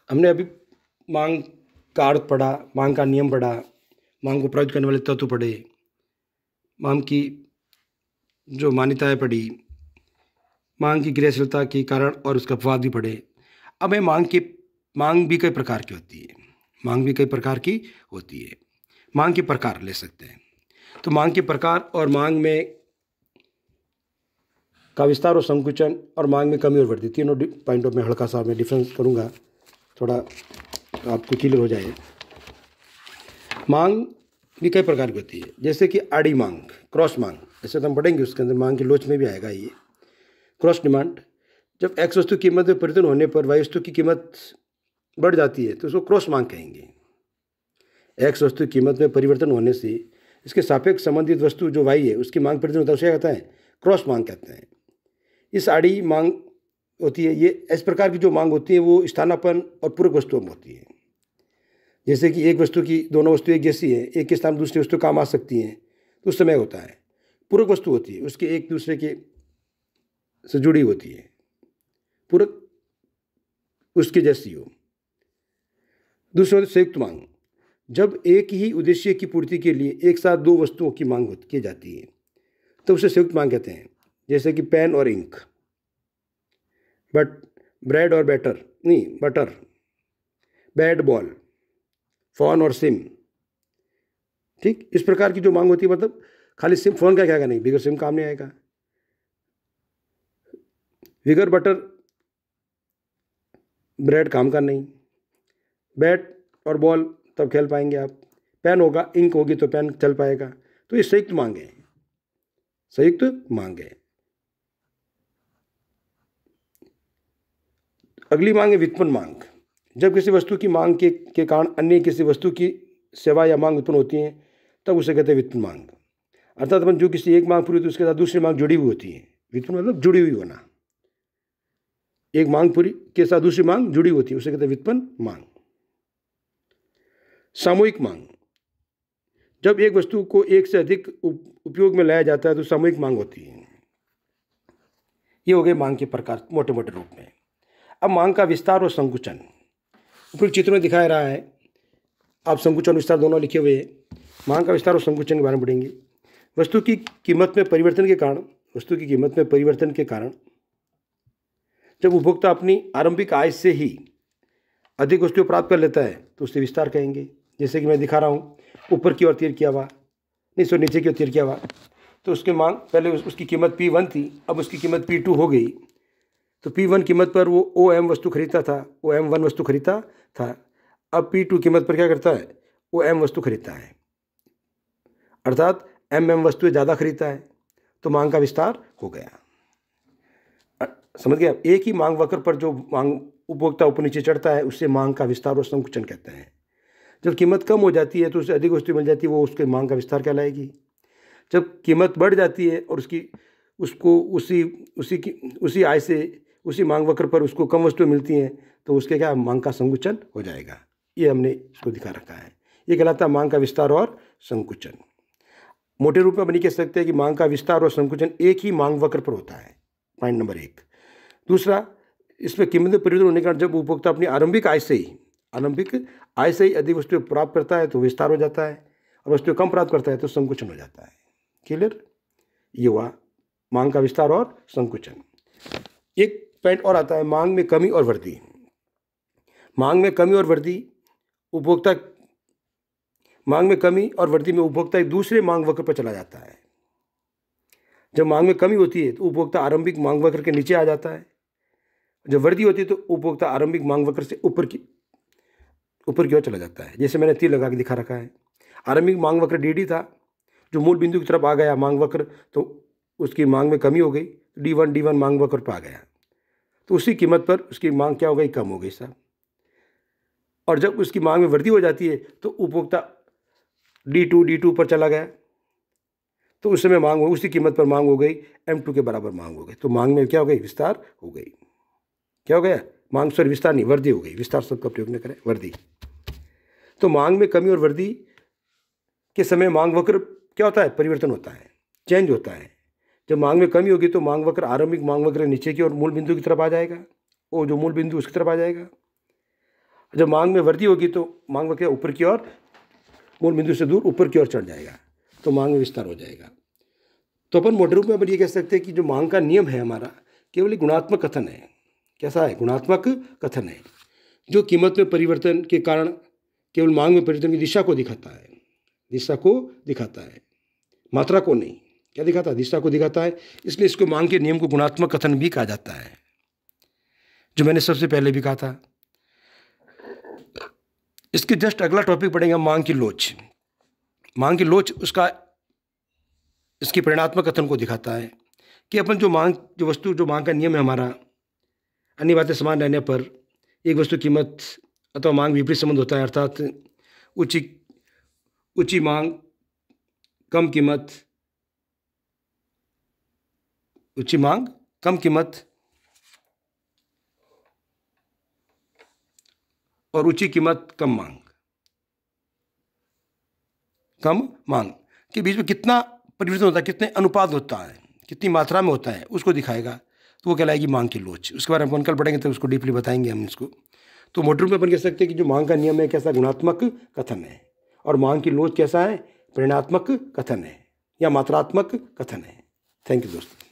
हमने अभी मांग का अर्थ पढ़ा, मांग का नियम पढ़ा, मांग को प्रभावित करने वाले तत्व पढ़े, मांग की जो मान्यताएं पढ़ी, मांग की क्रियाशीलता के कारण और उसका अपवाद भी पढ़े। अब है मांग भी कई प्रकार की होती है। मांग भी कई प्रकार की होती है। मांग के प्रकार ले सकते हैं। तो मांग के प्रकार और मांग में का विस्तार और संकुचन और मांग में कमी और वृद्धि, तीनों पॉइंटों में हल्का सा मैं डिफरेंस करूंगा, थोड़ा आपको क्लियर हो जाए। मांग भी कई प्रकार की होती है, जैसे कि आड़ी मांग, क्रॉस मांग, ऐसे तो हम पढ़ेंगे, उसके अंदर मांग की लोच में भी आएगा ये क्रॉस डिमांड। जब एक्स वस्तु की कीमत में परिवर्तन होने पर वाई वस्तु की कीमत बढ़ जाती है तो उसको क्रॉस मांग कहेंगे। एक्स वस्तु की कीमत में परिवर्तन होने से इसके सापेक्ष संबंधित वस्तु जो वाई है उसकी मांग परिवर्तन होता है, उसे कहता है क्रॉस मांग कहते हैं। इस आड़ी मांग होती है, ये इस प्रकार की जो मांग होती है वो स्थानापन्न और पूरक वस्तुओं में होती है। जैसे कि एक वस्तु की दोनों वस्तु एक जैसी है, एक के स्थान दूसरी वस्तु काम आ सकती हैं, तो उस समय होता है। पूरक वस्तु होती है, उसके एक दूसरे के से जुड़ी होती है, पूरक उसके जैसी हो। दूसरा संयुक्त मांग, जब एक ही उद्देश्य की पूर्ति के लिए एक साथ दो वस्तुओं की मांग की जाती है तो उसे संयुक्त मांग कहते हैं। जैसे कि पेन और इंक, ब्रेड और बटर, बैट बॉल, फोन और सिम। ठीक, इस प्रकार की जो मांग होती है, मतलब खाली सिम, फोन का क्या आएगा, नहीं, बिगर सिम काम नहीं आएगा। बिगर बटर ब्रेड काम का नहीं, बैट और बॉल तब खेल पाएंगे आप, पेन होगा, इंक होगी तो पेन चल पाएगा। तो ये संयुक्त मांग है, संयुक्त मांग है। अगली मांग है व्युत्पन्न मांग। जब किसी वस्तु की मांग के कारण अन्य किसी वस्तु की सेवा या मांग उत्पन्न होती है तब उसे कहते हैं व्युत्पन्न मांग। अर्थात अपन जो किसी एक मांग पूरी होती है उसके साथ दूसरी मांग जुड़ी हुई होती है। व्युत्पन्न मतलब जुड़ी हुई होना, एक मांग पूरी के साथ दूसरी मांग जुड़ी होती है, उसे कहते हैं व्युत्पन्न मांग। सामूहिक मांग, जब एक वस्तु को एक से अधिक उपयोग में लाया जाता है तो सामूहिक मांग होती है। ये हो गए मांग के प्रकार मोटे मोटे रूप में। अब मांग का विस्तार और संकुचन ऊपर चित्र में दिखाया रहा है, आप संकुचन विस्तार दोनों लिखे हुए हैं। मांग का विस्तार और संकुचन के बारे में पढ़ेंगे। वस्तु की कीमत में परिवर्तन के कारण जब उपभोक्ता अपनी आरंभिक आय से ही अधिक वस्तुएं प्राप्त कर लेता है तो उसे विस्तार कहेंगे। जैसे कि मैं दिखा रहा हूँ, ऊपर की ओर तीर किया हुआ, नीचे की ओर तीर किया हुआ, तो उसकी मांग पहले उसकी कीमत P1 थी, अब उसकी कीमत P2 हो गई। तो P1 कीमत पर वो OM वस्तु खरीदता था, OM1 वस्तु खरीदता था। अब P2 कीमत पर क्या करता है, OM वस्तु खरीदता है, अर्थात MM वस्तुएं ज़्यादा खरीदता है, तो मांग का विस्तार हो गया। समझ गया? एक ही मांग वक्र पर जो मांग उपभोक्ता ऊपर नीचे चढ़ता है उसे मांग का विस्तार और संकुचन कहते हैं। जब कीमत कम हो जाती है तो उसे अधिक वस्तु मिल जाती है, वो उसके मांग का विस्तार कहलाएगी। जब कीमत बढ़ जाती है और उसी आय से उसी मांग वक्र पर उसको कम वस्तुएं मिलती हैं तो उसके क्या, मांग का संकुचन हो जाएगा। ये हमने इसको दिखा रखा है। ये कहलाता है मांग का विस्तार और संकुचन। मोटे रूप में अपन कह सकते हैं कि मांग का विस्तार और संकुचन एक ही मांग वक्र पर होता है, पॉइंट नंबर 1। दूसरा, इसमें कीमत में परिवर्तन होने के कारण जब उपभोक्ता अपनी आरंभिक आय से ही अधिक वस्तुएं प्राप्त करता है तो विस्तार हो जाता है, और वस्तुएं कम प्राप्त करता है तो संकुचन हो जाता है। क्लियर? ये हुआ मांग का विस्तार और संकुचन। एक पॉइंट और आता है, मांग में कमी और वृद्धि। मांग में कमी और वृद्धि में उपभोक्ता एक दूसरे मांग वक्र पर चला जाता है। जब मांग में कमी होती है तो उपभोक्ता आरंभिक मांग वक्र के नीचे आ जाता है, जब वृद्धि होती है तो उपभोक्ता आरंभिक मांग वक्र से ऊपर की ओर चला जाता है। जैसे मैंने तीर लगा के दिखा रखा है, आरंभिक मांग वक्र DD था, जो मूल बिंदु की तरफ आ गया मांग वक्र तो उसकी मांग में कमी हो गई, D1 मांग वक्र पर आ गया, तो उसी कीमत पर उसकी मांग क्या हो गई, कम हो गई साहब। और जब उसकी मांग में वृद्धि हो जाती है तो उपभोक्ता D2 पर चला गया, तो उस समय मांग उसी कीमत पर मांग हो गई, M2 के बराबर मांग हो गई। तो मांग में क्या हो गई, विस्तार हो गई। क्या हो गया, मांग सॉरी विस्तार नहीं, वृद्धि हो गई। विस्तार शब्द का प्रयोग न करें, वृद्धि। तो मांग में कमी और वृद्धि के समय मांग वक्र क्या होता है, परिवर्तन होता है, चेंज होता है। जब मांग में कमी होगी तो मांग वक्र आरंभिक मांग वक्र नीचे की ओर मूल बिंदु की तरफ आ जाएगा, वो जो मूल बिंदु उसकी तरफ आ जाएगा। जब मांग में वृद्धि होगी तो मांग क्या ऊपर की ओर, मूल बिंदु से दूर ऊपर की ओर चढ़ जाएगा, तो मांग में विस्तार हो जाएगा। तो अपन मोटे रूप में अपन ये कह सकते हैं कि जो मांग का नियम है हमारा केवल एक गुणात्मक कथन है। कैसा है? गुणात्मक कथन है, जो कीमत में परिवर्तन के कारण केवल मांग में परिवर्तन की दिशा को दिखाता है, दिशा को दिखाता है, मात्रा को नहीं। क्या दिखाता है? दिशा को दिखाता है। इसलिए इसको मांग के नियम को गुणात्मक कथन भी कहा जाता है, जो मैंने सबसे पहले भी कहा था। इसके जस्ट अगला टॉपिक पढ़ेंगे मांग की लोच। मांग की लोच उसका इसकी परिणात्मक कथन को दिखाता है कि अपन जो वस्तु, जो मांग का नियम है हमारा, अन्य बातें समान रहने पर एक वस्तु कीमत अथवा मांग विपरीत संबंध होता है, अर्थात ऊंची मांग कम कीमत, ऊंची मांग कम कीमत और ऊंची कीमत कम मांग के बीच में कितना परिवर्तन होता है, कितने अनुपात होता है, कितनी मात्रा में होता है, उसको दिखाएगा, तो वो कहलाएगी मांग की लोच। उसके बारे में अपन कल पढ़ेंगे तो उसको डीपली बताएंगे हम इसको। तो मोटे रूप में अपन कह सकते हैं कि जो मांग का नियम है कैसा गुणात्मक कथन है, और मांग की लोच कैसा है? परिणात्मक कथन है या मात्रात्मक कथन है। थैंक यू दोस्तों।